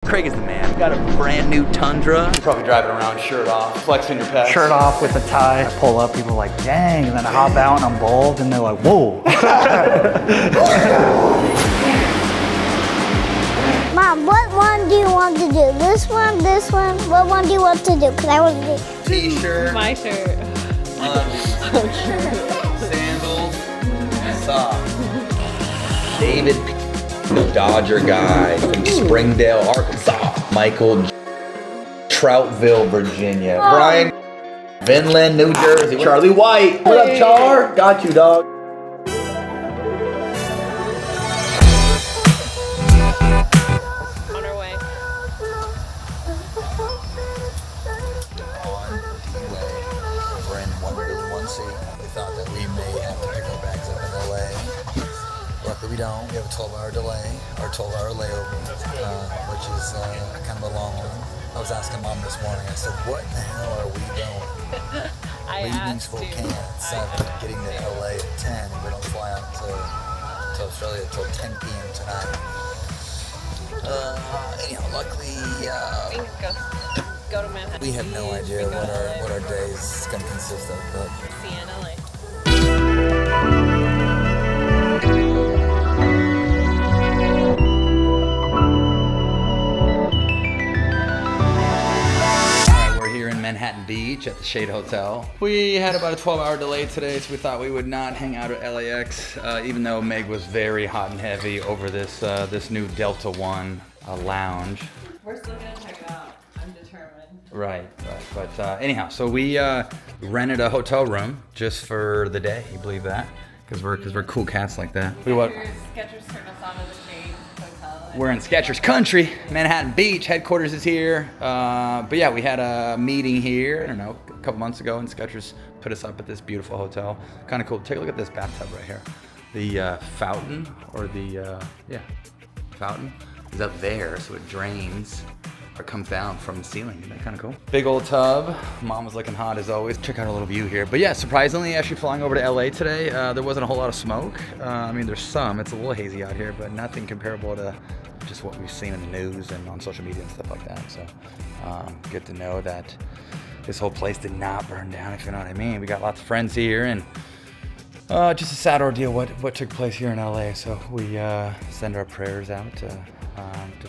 Craig is the man. Got a brand new Tundra. You're probably driving around shirt off, flexing your pecs. Shirt off with a tie. I pull up, people are like, dang, and then I hop out and I'm bald, and they're like, whoa. Mom, what one do you want to do? This one, this one? What one do you want to do? Because I want to do T-shirt. My shirt. So cute. Sandals. Socks. David, the Dodger guy from Springdale, Arkansas. Michael, Troutville, Virginia. Brian, Vinland, New Jersey. Charlie White. What up, Char? Got you, dog. On our way. We're in 1C. We thought that we may have to pick our bags up in LA. Luckily we don't. We have a 12-hour delay, or 12-hour layover, which is kind of a long one. I was asking Mom this morning, I said, what the hell are we doing? Leaving Spokane at 7, getting to LA at 10, and we don't fly out to Australia until 10 p.m. tonight. Anyhow, luckily, Go to Manhattan. we have no idea what our day is going to consist of, but See you in LA. we're here in Manhattan Beach at the Shade Hotel. We had about a 12-hour delay today, so we thought we would not hang out at LAX, even though Meg was very hot and heavy over this this new Delta One lounge. We're still gonna check it out. I'm determined. Right. But anyhow, so we rented a hotel room just for the day. You believe that? Because we're cool cats like that. Skechers turned us on to the Shade Hotel. We're in Skechers country, Manhattan Beach. Headquarters is here. But yeah, we had a meeting here, I don't know, a couple months ago, and Skechers put us up at this beautiful hotel. Kind of cool. Take a look at this bathtub right here. The fountain, or the, fountain is up there, so it drains or comes down from the ceiling. Isn't that kind of cool? Big old tub. Mom was looking hot as always. Check out a little view here. But yeah, surprisingly, actually flying over to LA today, there wasn't a whole lot of smoke. I mean, there's some. It's a little hazy out here, but nothing comparable to just what we've seen in the news and on social media and stuff like that. So good to know that this whole place did not burn down, if you know what I mean. We got lots of friends here, and just a sad ordeal what took place here in LA. So we send our prayers out to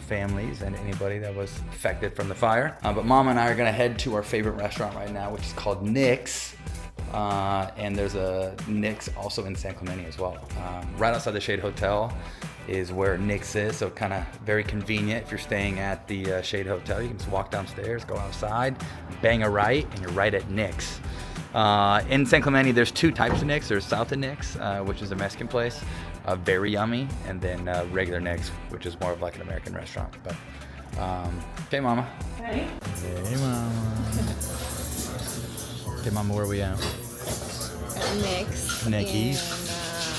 families and anybody that was affected from the fire. But Mom and I are gonna head to our favorite restaurant right now, which is called Nick's. And there's a Nick's also in San Clemente as well. Right outside the Shade Hotel is where Nick's is, so kind of very convenient. If you're staying at the Shade Hotel, you can just walk downstairs, go outside, bang a right, and you're right at Nick's. In San Clemente, there's two types of Nick's. There's South of Nick's, which is a Mexican place, very yummy, and then regular Nick's, which is more of like an American restaurant. But hey, Mama. Hey. Hey, Mama. Okay, Mama, where are we at? Nick's. Nicky's.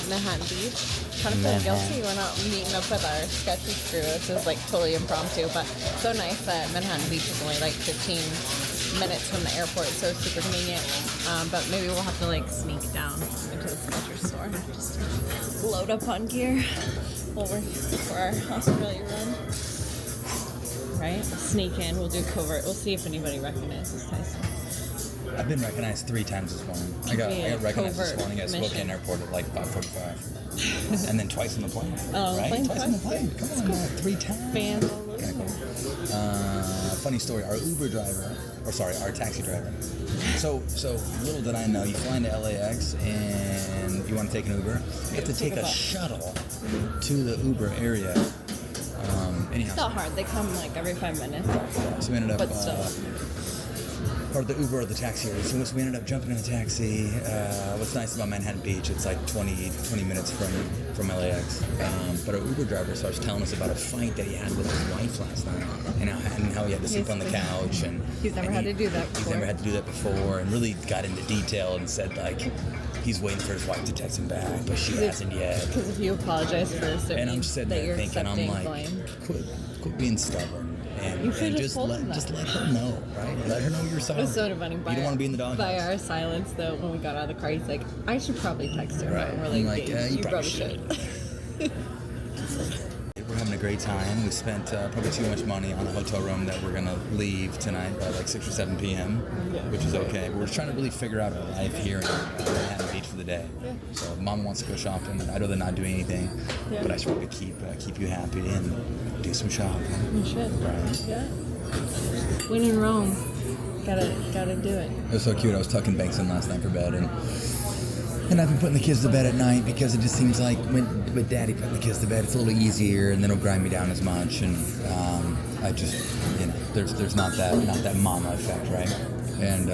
In Manhattan Beach. Kind of feel guilty we're not meeting up with our Skechers crew. This is like totally impromptu, but so nice that Manhattan Beach is only like 15 minutes from the airport, so super convenient. But maybe we'll have to like sneak down into the Skechers store and just load up on gear over for our Australia run. Right? Sneak in. We'll do covert. We'll see if anybody recognizes Tyson. I've been recognized 3 times this morning. I got recognized this morning at Spokane Airport at like 5:45. And then twice on the plane. Oh, right? Twice on the plane. Come on, 3 times. Fans all over. Kinda cool. Funny story. Our taxi driver. So little did I know, you fly into LAX and you want to take an Uber, you have to take a shuttle to the Uber area. Anyhow. It's not hard. They come like every 5 minutes. So we ended up. But still. Or the Uber or the taxi. So we ended up jumping in a taxi. What's nice about Manhattan Beach, it's like 20 minutes from LAX. But our Uber driver starts telling us about a fight that he had with his wife last night, and how he had to sleep on the couch. And he's never had to do that before. He's never had to do that before, and really got into detail and said like he's waiting for his wife to text him back, but she hasn't yet. Because if you apologize first, and I'm sitting there thinking, I'm like, quit being stubborn. And just let her know, right? Let her know you're sorry. It was so funny. You don't want to be in the doghouse. By our silence, though, when we got out of the car, he's like, I should probably text her. Right. And we're like, you probably should. We're having a great time. We spent probably too much money on a hotel room that we're gonna leave tonight by like 6 or 7 p.m., which is okay. But we're just trying to really figure out our life here in Manhattan Beach for the day. So Mama wants to go shopping. I'd rather not do anything, but I just want to keep you happy and do some shopping. You should. Right? Yeah. When in Rome, gotta do it. It was so cute. I was tucking Banks in last night for bed, and I've been putting the kids to bed at night because it just seems like with Daddy putting the kids to bed, it's a little easier, and then it'll grind me down as much. And I just, there's not that mama effect, right? And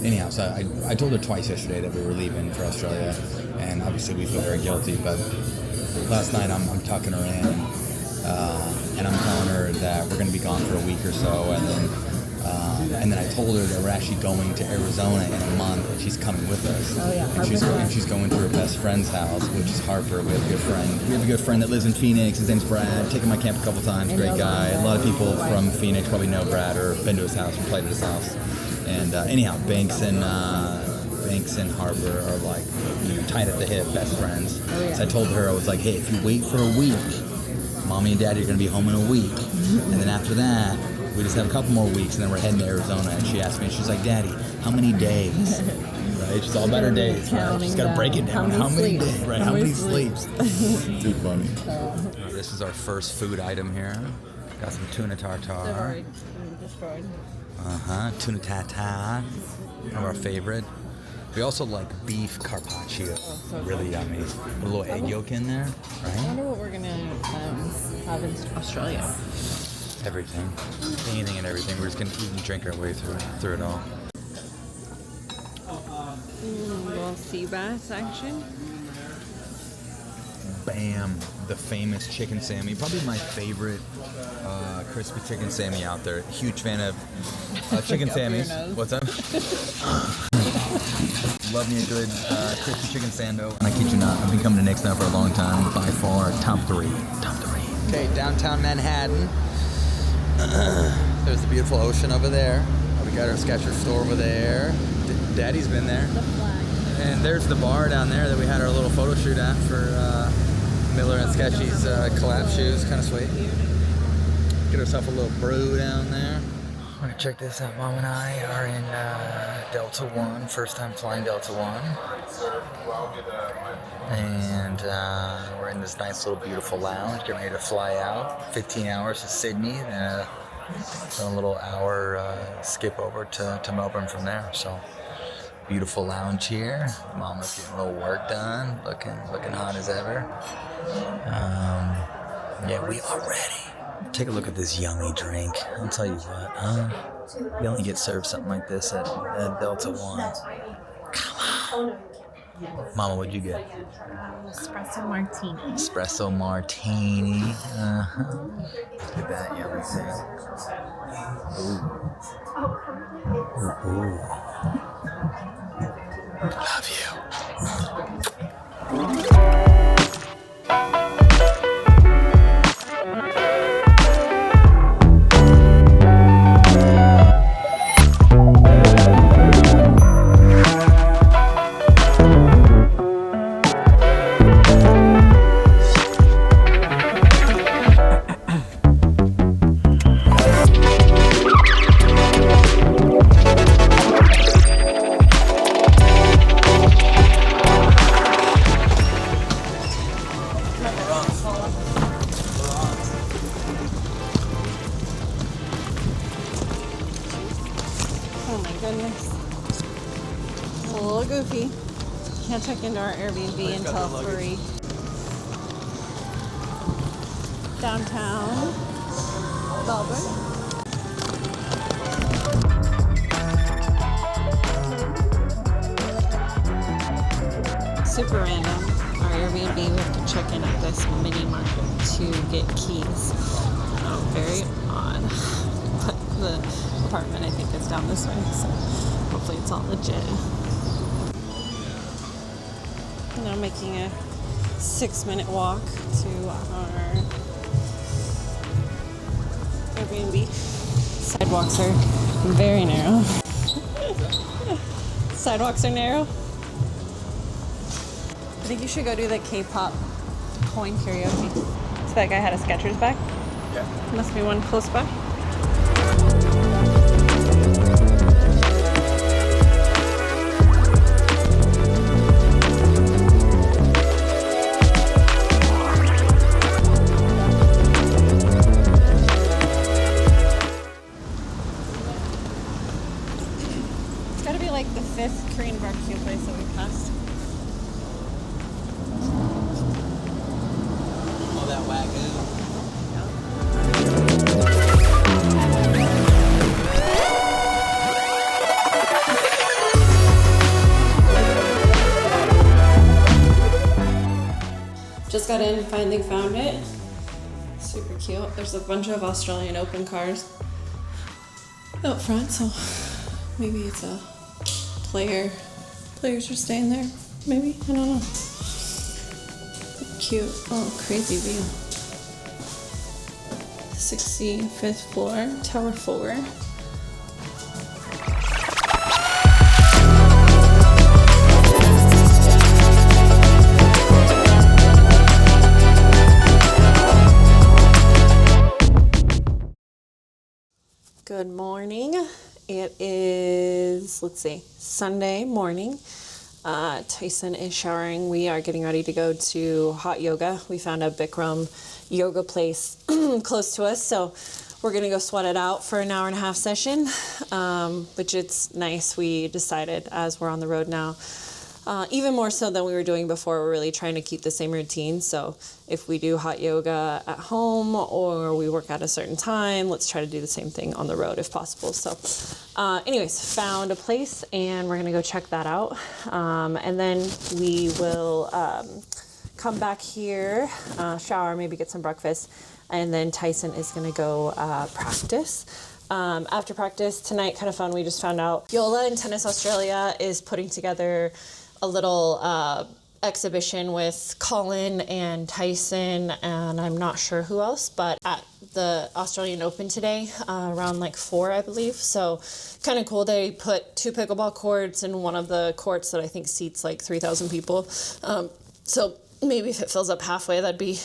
anyhow, so I told her twice yesterday that we were leaving for Australia, and obviously we feel very guilty. But last night I'm tucking her in, and I'm telling her that we're going to be gone for a week or so, and then I told her that we're actually going to Arizona in a month, and she's coming with us. Oh yeah, and she's going to her best friend's house, which is Harper. We have a good friend. We have a good friend that lives in Phoenix. His name's Brad. Taken my camp a couple times. Great guy. A lot of people from Phoenix probably know Brad or been to his house or played at his house. And anyhow, Banks and Harper are like tight at the hip, best friends. Oh, yeah. So I told her, I was like, hey, if you wait for a week, Mommy and Daddy are going to be home in a week, and then after that, we just have a couple more weeks, and then we're heading to Arizona. And she asked me, she's like, Daddy, how many days? Right? She's all about her days, right? She's got to break it down. How many days? Right? How many sleeps? Too funny. This is our first food item here. Got some tuna tartare. Destroyed. Tuna tartare. One of our favorite. We also like beef carpaccio. Really yummy. With a little egg yolk in there, I right? wonder what we're gonna have in Australia. Everything. Anything and everything. We're just gonna eat and drink our way through it all. Little sea bass action. Bam. The famous chicken Sammy. Probably my favorite crispy chicken Sammy out there. Huge fan of chicken Sammys. What's up? Love me a good crispy chicken sando. I kid you not, I've been coming to Nick's now for a long time. By far, top three. Okay, downtown Manhattan. There's the beautiful ocean over there. We got our Skechers store over there. Daddy's been there. The flag. And there's the bar down there that we had our little photo shoot at for Miller and Sketchy's collab shoes. Kind of sweet. Get ourselves a little brew down there. All right, check this out. Mom and I are in Delta One. First time flying Delta One. And we're in this nice little beautiful lounge. Getting ready to fly out. 15 hours to Sydney. Then a little hour skip over to Melbourne from there. So beautiful lounge here. Mama's getting a little work done. Looking hot as ever. Yeah, we are ready. Take a look at this yummy drink. I'll tell you what, you only get served something like this at Delta One. Come on. Mama, what'd you get? Espresso martini. Espresso martini. Look at that yummy thing. Ooh. Love you. Oh my goodness. A little goofy. Can't check into our Airbnb until 3. Downtown Melbourne. Super random. Our Airbnb, we have to check in at this mini market to get keys. Very odd. But the apartment, I think, is down this way, so hopefully it's all legit. Now making a 6-minute walk to our Airbnb. Sidewalks are very narrow. Sidewalks are narrow. I think you should go do the K-pop coin karaoke. that guy had a Skechers bag. Yeah. Must be one close by. It's gotta be like the 5th Korean barbecue place that we passed. All that wagyu. Just got in, finally found it. Super cute. There's a bunch of Australian Open cars out front, so maybe it's a player. Players are staying there, maybe? I don't know. Cute. Oh, crazy view. 65th floor, Tower 4. Good morning. It is, let's see, Sunday morning. Tyson is showering. We are getting ready to go to hot yoga. We found a Bikram yoga place close to us, so we're gonna go sweat it out for an hour and a half session, which it's nice. We decided as we're on the road now, even more so than we were doing before, we're really trying to keep the same routine. So if we do hot yoga at home or we work at a certain time, let's try to do the same thing on the road if possible. So anyways, found a place and we're gonna go check that out. And then we will come back here, shower, maybe get some breakfast, and then Tyson is gonna go practice. After practice tonight, kind of fun, we just found out Yola in Tennis Australia is putting together a little exhibition with Colin and Tyson and I'm not sure who else, but at the Australian Open today, around like 4, I believe. So kind of cool. They put 2 pickleball courts in one of the courts that I think seats like 3,000 people. So maybe if it fills up halfway, that'd be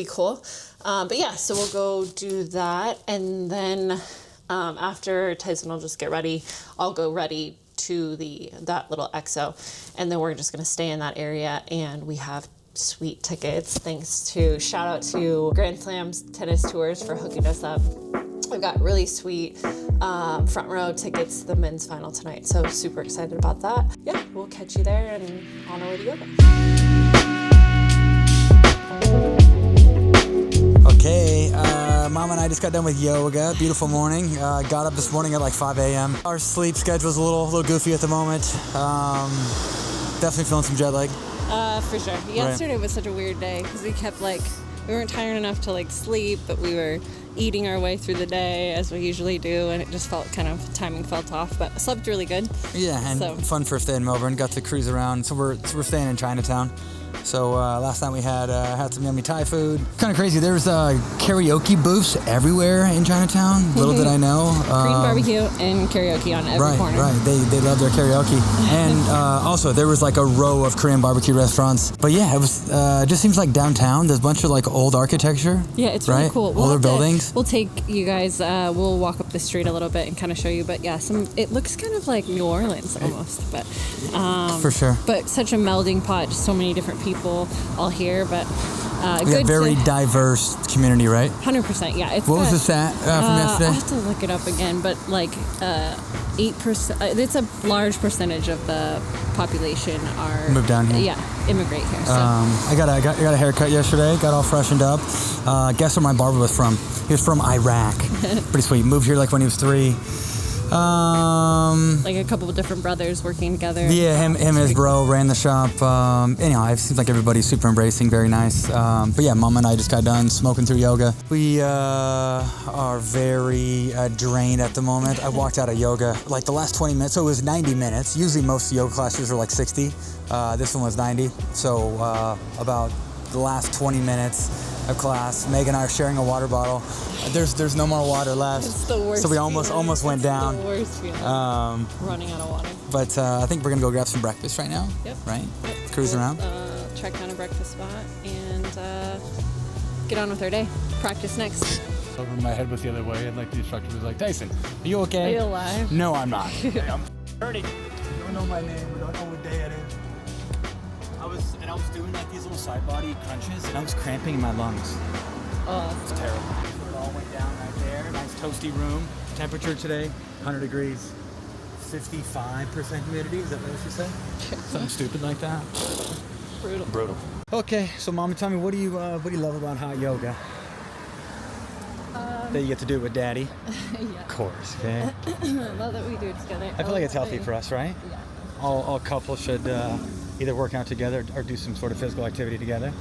cool. But yeah, so we'll go do that. And then after Tyson will just get ready, I'll go ready to that little exo, and then we're just gonna stay in that area. And we have sweet tickets, thanks to shout out to Grand Slams Tennis Tours for hooking us up. We've got really sweet front row tickets to the men's final tonight, so super excited about that. Yeah, we'll catch you there and on our way to yoga. Okay, Mom and I just got done with yoga. Beautiful morning. Got up this morning at like 5 a.m. Our sleep schedule's a little goofy at the moment. Definitely feeling some jet lag. For sure. Yesterday was such a weird day because we weren't tired enough to like sleep, but we were eating our way through the day as we usually do, and it just felt timing felt off, but I slept really good. Yeah, and fun first day in Melbourne. Got to cruise around. So we're staying in Chinatown. So last night we had some yummy Thai food. Kind of crazy. There's karaoke booths everywhere in Chinatown. Little did I know. Korean barbecue and karaoke on every corner. Right. They love their karaoke. And also there was like a row of Korean barbecue restaurants. But yeah, it was just seems like downtown. There's a bunch of like old architecture. Yeah, it's really cool. Older buildings. We'll take you guys. We'll walk up the street a little bit and kind of show you. But yeah, it looks kind of like New Orleans almost. But for sure. But such a melding pot. Just so many different people all here, but good. Very diverse community, right? 100%, yeah. What was the stat from yesterday? I have to look it up again, but like 8%. It's a large percentage of the population are moved down here. Yeah, immigrate here. So. I got a haircut yesterday. Got all freshened up. Guess where my barber was from? He was from Iraq. Pretty sweet. Moved here like when he was 3. Like a couple of different brothers working together. Yeah, him and his bro ran the shop. Anyhow, it seems like everybody's super embracing, very nice. But yeah, Mom and I just got done smoking through yoga. We are very drained at the moment. I walked out of yoga like the last 20 minutes, so it was 90 minutes. Usually most yoga classes are like 60. This one was 90. So about the last 20 minutes of class, Meg and I are sharing a water bottle. There's no more water left. It's the worst. So we almost went down. The worst feeling. Running out of water. But I think we're gonna go grab some breakfast right now. Yep. Right? Yep. Cruise around. Check on a breakfast spot and get on with our day. Practice next. Over my head was the other way, and like the instructor was like, Tyson, are you okay? Are you alive? No, I'm not. I'm hurting. We don't know my name. We don't know what day it is. I was doing like these little side body crunches, and I was cramping in my lungs. Oh, It's terrible. So it all went down right there. Nice toasty room. Temperature today, 100 degrees. 55% humidity. Is that what you said? Something stupid like that. Brutal. Okay, so Mama, tell me, what do you love about hot yoga? That you get to do it with Daddy. yeah. Of course, okay. I love that we do it together. I feel like it's healthy for us, right? Yeah. All couples should either work out together or do some sort of physical activity together.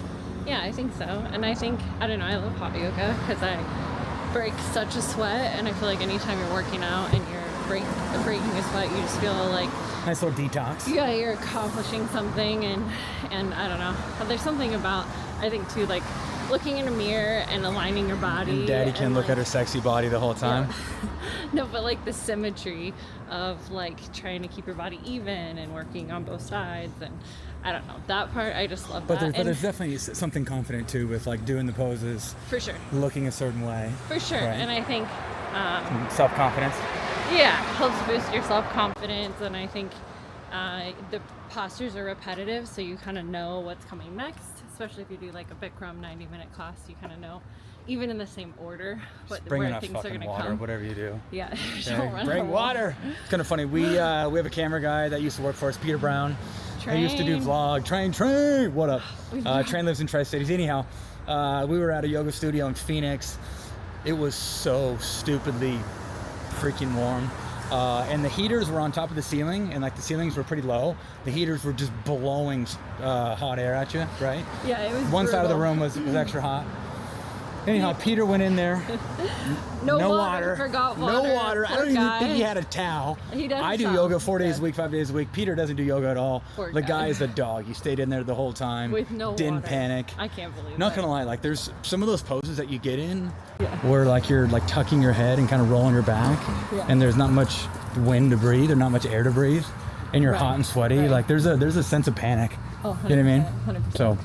Yeah, I think so. And I think, I don't know, I love hot yoga because I break such a sweat, and I feel like anytime you're working out and you're breaking a sweat, you just feel like, Nice little detox. yeah, you're accomplishing something, and I don't know. But there's something about, I think too, like looking in a mirror and aligning your body. And Daddy can look at her sexy body the whole time. Yeah. No, but like the symmetry of like trying to keep your body even and working on both sides, and I don't know, that part I just love. But that. there's definitely something confident too with like doing the poses, For sure. looking a certain way. For sure. Right. And I think Self-confidence. yeah, helps boost your self-confidence, and I think the postures are repetitive, so you kind of know what's coming next, especially if you do like a Bikram 90-minute class. You kind of know, even in the same order, Bring where enough things are fucking going to water, come. whatever you do. Yeah, Okay? don't run out Bring of water. It's kind of funny. We have a camera guy that used to work for us, Peter Brown. He used to do Train. vlog. Train. What up? Train lives in Tri-Cities. Anyhow, we were at a yoga studio in Phoenix. It was so stupidly freaking warm. And the heaters were on top of the ceiling, and like the ceilings were pretty low. The heaters were just blowing hot air at you, right? Yeah, it was One side of the brutal. room was extra hot. Anyhow, Peter went in there. No No water. water. Forgot No water. water. I Poor don't even guy. think he had a towel. He doesn't I do sound yoga 4 days good. a week, 5 days a week. Peter doesn't do yoga at all. Poor The guy. guy is a dog. He stayed in there the whole time. With no Didn't water. panic. I can't believe Not it. gonna lie, like there's some of those poses that you get in where like you're like tucking your head and kind of rolling your back, Yeah. and there's not much wind to breathe or not much air to breathe, and you're Right. hot and sweaty. Right. Like there's a sense of panic. Oh, You know what I mean? 100%. So,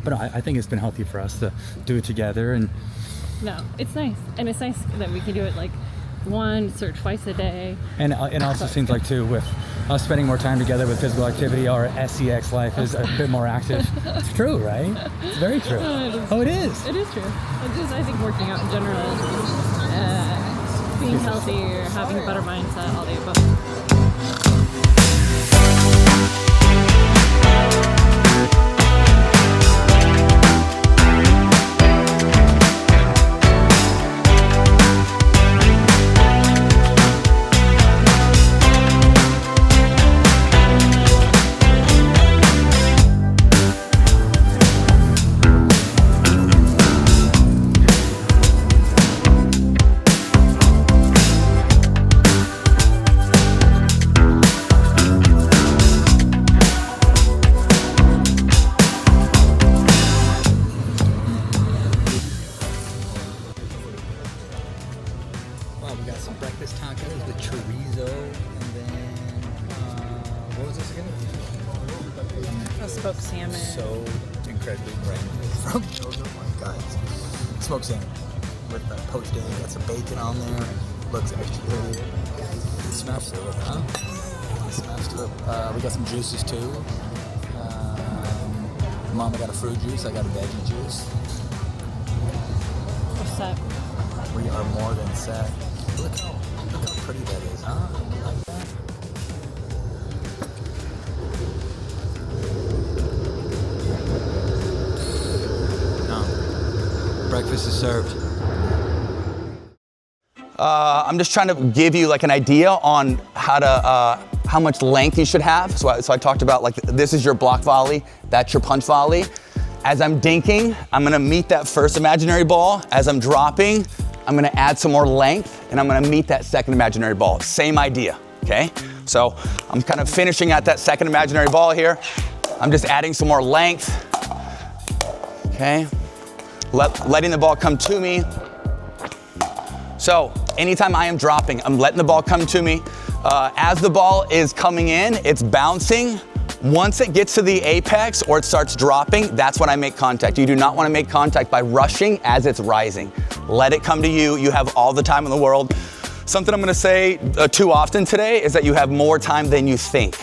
but I think it's been healthy for us to do it together, and No, it's nice. And it's nice that we can do it like once or twice a day. and it also seems like too with us spending more time together with physical activity, our SEX life is a bit more active. It's true, right? It's very true. Oh, it is. It is true. It's just, I think working out in general, being healthier, having a better mindset, all the above. Wow, we got some breakfast tacos with chorizo, and then what was this again? A smoked salmon. So incredibly bright from yoga. My God, smoked salmon with poached egg. Got some bacon on there. Looks extra good. Smashed to it, huh? Smashed to it. We got some juices too. Mama got a fruit juice. I got a veggie juice. What's that? We are more than set. Look how pretty that is, huh? You like that? No. Breakfast is served. I'm just trying to give you like an idea on how much length you should have. So I talked about like this is your block volley, that's your punch volley. As I'm dinking, I'm gonna meet that first imaginary ball. As I'm dropping, I'm gonna add some more length, and I'm gonna meet that second imaginary ball. Same idea, okay? So I'm kind of finishing at that second imaginary ball here. I'm just adding some more length, okay? Letting the ball come to me. So anytime I am dropping, I'm letting the ball come to me. As the ball is coming in, it's bouncing Once it gets to the apex or it starts dropping, that's when I make contact. You do not want to make contact by rushing as it's rising. Let it come to you. You have all the time in the world. Something I'm going to say too often today is that you have more time than you think.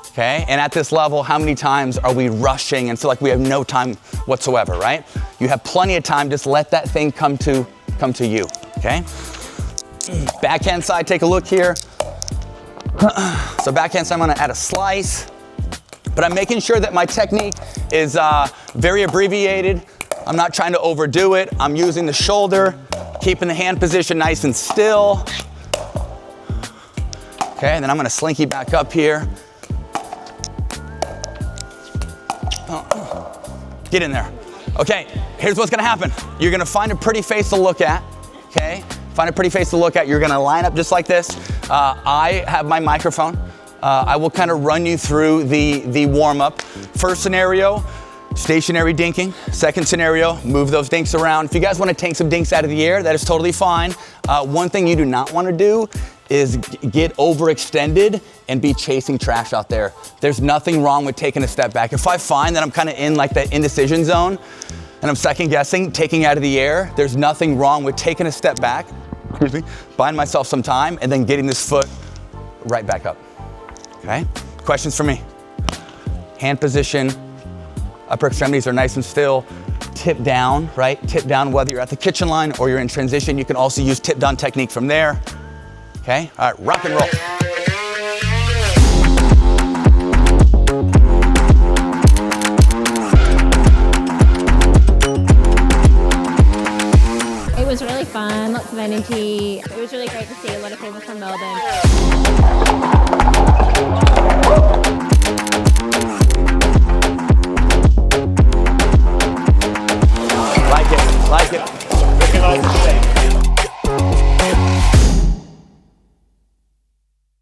Okay? And at this level, how many times are we rushing and feel like we have no time whatsoever, right? You have plenty of time. Just let that thing come to you. Okay? Backhand side, take a look here. So backhand side, I'm going to add a slice. But I'm making sure that my technique is very abbreviated. I'm not trying to overdo it. I'm using the shoulder, keeping the hand position nice and still. Okay, and then I'm gonna slinky back up here. Get in there. Okay, here's what's gonna happen. You're gonna find a pretty face to look at, okay? Find a pretty face to look at. You're gonna line up just like this. I have my microphone. I will kind of run you through the warm-up. First scenario, stationary dinking. Second scenario, move those dinks around. If you guys want to tank some dinks out of the air, that is totally fine. One thing you do not want to do is get overextended and be chasing trash out there. There's nothing wrong with taking a step back. If I find that I'm kind of in like that indecision zone and I'm second guessing, taking out of the air, there's nothing wrong with taking a step back, excuse me, buying myself some time and then getting this foot right back up. Okay, questions for me? Hand position, upper extremities are nice and still. Tip down, right? Tip down whether you're at the kitchen line or you're in transition. You can also use tip down technique from there. Okay, all right, rock and roll. It was really fun, lots of energy. It was really great to see a lot of people from Melbourne. Like it.